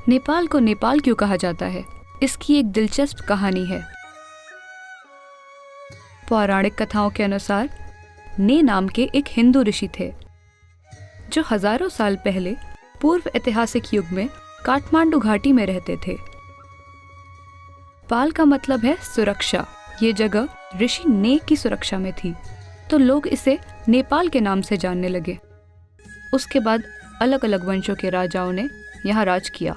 नेपाल को नेपाल क्यों कहा जाता है, इसकी एक दिलचस्प कहानी है। पौराणिक कथाओं के अनुसार ने नाम के एक हिंदू ऋषि थे जो हजारों साल पहले पूर्व ऐतिहासिक युग में काठमांडू घाटी में रहते थे। पाल का मतलब है सुरक्षा। ये जगह ऋषि ने की सुरक्षा में थी, तो लोग इसे नेपाल के नाम से जानने लगे। उसके बाद अलग अलग वंशों के राजाओं ने यहाँ राज किया।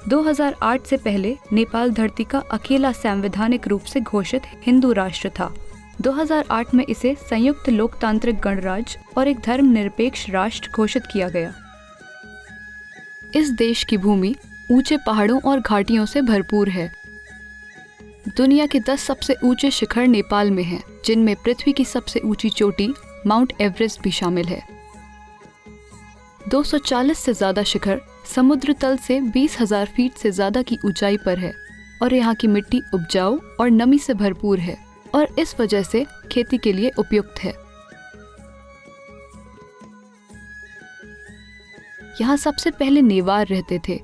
2008 से पहले नेपाल धरती का अकेला संवैधानिक रूप से घोषित हिंदू राष्ट्र था। 2008 में इसे संयुक्त लोकतांत्रिक गणराज्य और एक धर्मनिरपेक्ष राष्ट्र घोषित किया गया। इस देश की भूमि ऊंचे पहाड़ों और घाटियों से भरपूर है। दुनिया के 10 सबसे ऊंचे शिखर नेपाल में हैं, जिनमें पृथ्वी की सबसे ऊंची चोटी माउंट एवरेस्ट भी शामिल है। 240 से ज्यादा शिखर समुद्र तल से 20,000 फीट से ज्यादा की ऊंचाई पर है और यहाँ की मिट्टी उपजाऊ और नमी से भरपूर है और इस वजह से खेती के लिए उपयुक्त है। यहाँ सबसे पहले नेवार रहते थे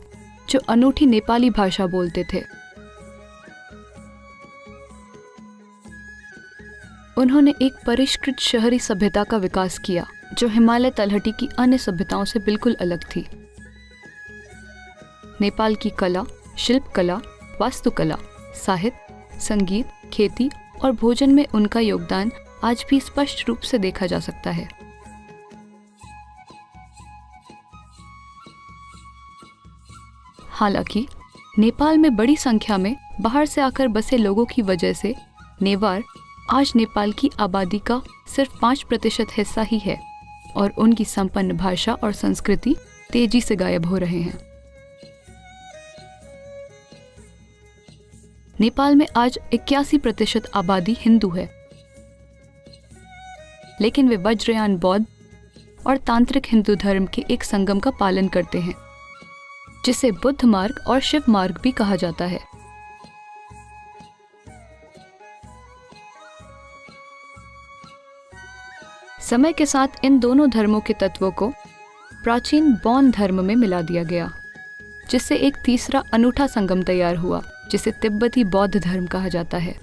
जो अनूठी नेपाली भाषा बोलते थे। उन्होंने एक परिष्कृत शहरी सभ्यता का विकास किया जो हिमालय तलहटी की अन्य सभ्यताओं से बिल्कुल अलग थी। नेपाल की कला, शिल्पकला, वास्तुकला, साहित्य, संगीत, खेती और भोजन में उनका योगदान आज भी स्पष्ट रूप से देखा जा सकता है। हालांकि नेपाल में बड़ी संख्या में बाहर से आकर बसे लोगों की वजह से नेवार आज नेपाल की आबादी का सिर्फ 5% हिस्सा ही है और उनकी संपन्न भाषा और संस्कृति तेजी से गायब हो रहे हैं। नेपाल में आज 81% आबादी हिंदू है, लेकिन वे वज्रयान बौद्ध और तांत्रिक हिंदू धर्म के एक संगम का पालन करते हैं, जिसे बुद्ध मार्ग और शिव मार्ग भी कहा जाता है। समय के साथ इन दोनों धर्मों के तत्वों को प्राचीन बौद्ध धर्म में मिला दिया गया, जिससे एक तीसरा अनूठा संगम तैयार हुआ जिसे तिब्बती बौद्ध धर्म कहा जाता है।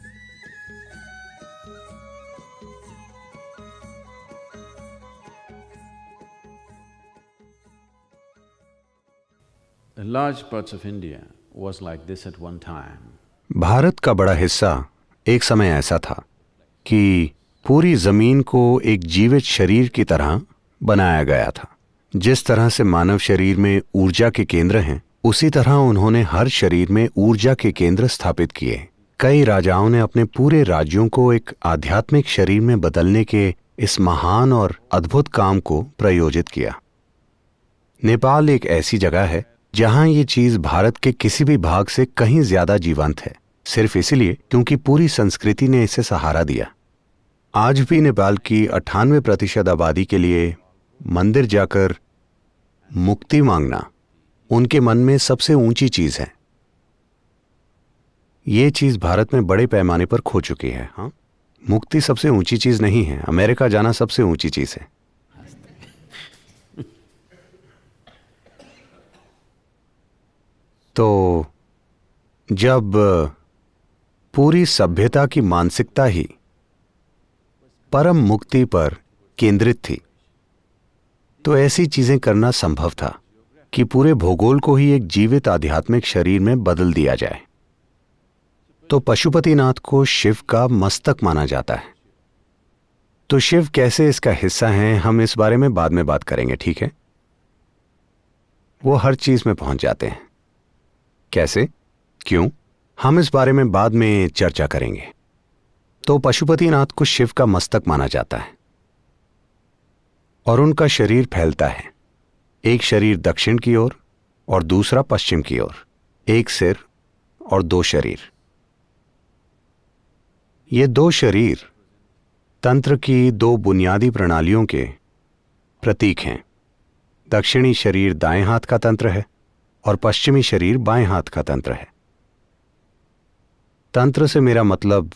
Large parts of India was like this at one time. Bharat का बड़ा हिस्सा एक समय ऐसा था कि पूरी जमीन को एक जीवित शरीर की तरह बनाया गया था। जिस तरह से मानव शरीर में ऊर्जा के केंद्र हैं, उसी तरह उन्होंने हर शरीर में ऊर्जा के केंद्र स्थापित किए। कई राजाओं ने अपने पूरे राज्यों को एक आध्यात्मिक शरीर में बदलने के इस महान और अद्भुत काम को प्रयोजित किया। नेपाल एक ऐसी जगह है जहां ये चीज भारत के किसी भी भाग से कहीं ज्यादा जीवंत है, सिर्फ इसलिए क्योंकि पूरी संस्कृति ने इसे सहारा दिया। आज भी नेपाल की 98% आबादी के लिए मंदिर जाकर मुक्ति मांगना उनके मन में सबसे ऊंची चीज है। ये चीज भारत में बड़े पैमाने पर खो चुकी है। हाँ, मुक्ति सबसे ऊंची चीज नहीं है, अमेरिका जाना सबसे ऊंची चीज है। तो जब पूरी सभ्यता की मानसिकता ही परम मुक्ति पर केंद्रित थी, तो ऐसी चीजें करना संभव था कि पूरे भूगोल को ही एक जीवित आध्यात्मिक शरीर में बदल दिया जाए। तो पशुपतिनाथ को शिव का मस्तक माना जाता है। तो शिव कैसे इसका हिस्सा हैं, हम इस बारे में बाद में बात करेंगे, ठीक है? वो हर चीज में पहुंच जाते हैं। कैसे, क्यों, हम इस बारे में बाद में चर्चा करेंगे। तो पशुपतिनाथ को शिव का मस्तक माना जाता है और उनका शरीर फैलता है, एक शरीर दक्षिण की ओर और दूसरा पश्चिम की ओर, एक सिर और 2 शरीर। ये 2 शरीर तंत्र की 2 बुनियादी प्रणालियों के प्रतीक हैं। दक्षिणी शरीर दाएं हाथ का तंत्र है और पश्चिमी शरीर बाएं हाथ का तंत्र है। तंत्र से मेरा मतलब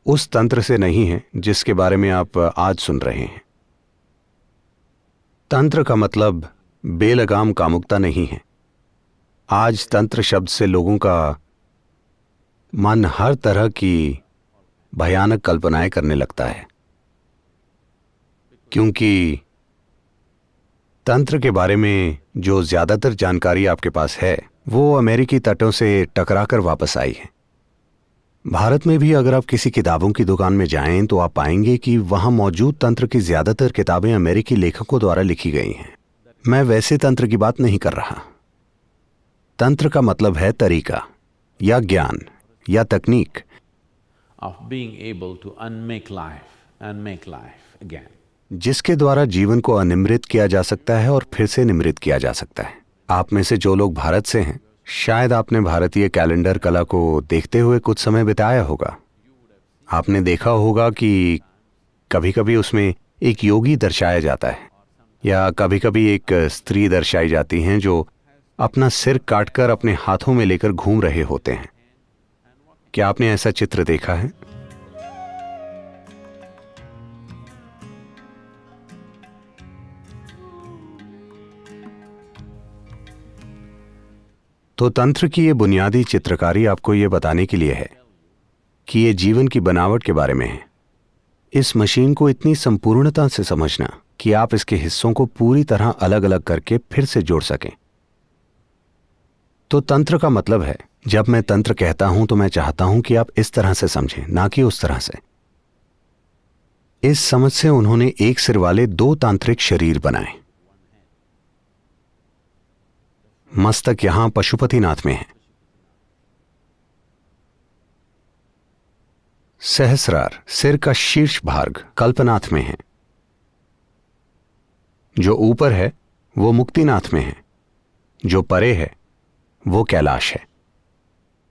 उस तंत्र से नहीं है जिसके बारे में आप आज सुन रहे हैं। तंत्र का मतलब बेलगाम कामुकता नहीं है। आज तंत्र शब्द से लोगों का मन हर तरह की भयानक कल्पनाएं करने लगता है, क्योंकि तंत्र के बारे में जो ज्यादातर जानकारी आपके पास है वो अमेरिकी तटों से टकराकर वापस आई है। भारत में भी अगर आप किसी किताबों की दुकान में जाएं तो आप पाएंगे कि वहां मौजूद तंत्र की ज्यादातर किताबें अमेरिकी लेखकों द्वारा लिखी गई हैं। मैं वैसे तंत्र की बात नहीं कर रहा। तंत्र का मतलब है तरीका या ज्ञान या तकनीक of being able to unmake life and make life again. जिसके द्वारा जीवन को अनिमृत किया जा सकता है और फिर से निमृत किया जा सकता है। आप में से जो लोग भारत से हैं, शायद आपने भारतीय कैलेंडर कला को देखते हुए कुछ समय बिताया होगा। आपने देखा होगा कि कभी कभी उसमें एक योगी दर्शाया जाता है या कभी कभी एक स्त्री दर्शाई जाती हैं जो अपना सिर काटकर अपने हाथों में लेकर घूम रहे होते हैं। क्या आपने ऐसा चित्र देखा है? तो तंत्र की ये बुनियादी चित्रकारी आपको ये बताने के लिए है कि ये जीवन की बनावट के बारे में है। इस मशीन को इतनी संपूर्णता से समझना कि आप इसके हिस्सों को पूरी तरह अलग अलग करके फिर से जोड़ सकें। तो तंत्र का मतलब है, जब मैं तंत्र कहता हूं तो मैं चाहता हूं कि आप इस तरह से समझें, ना कि उस तरह से। इस समझ से उन्होंने एक सिर वाले 2 तांत्रिक शरीर बनाए। मस्तक यहां पशुपतिनाथ में है, सहस्रार सिर का शीर्ष भाग कल्पनाथ में है, जो ऊपर है वो मुक्तिनाथ में है, जो परे है वो कैलाश है।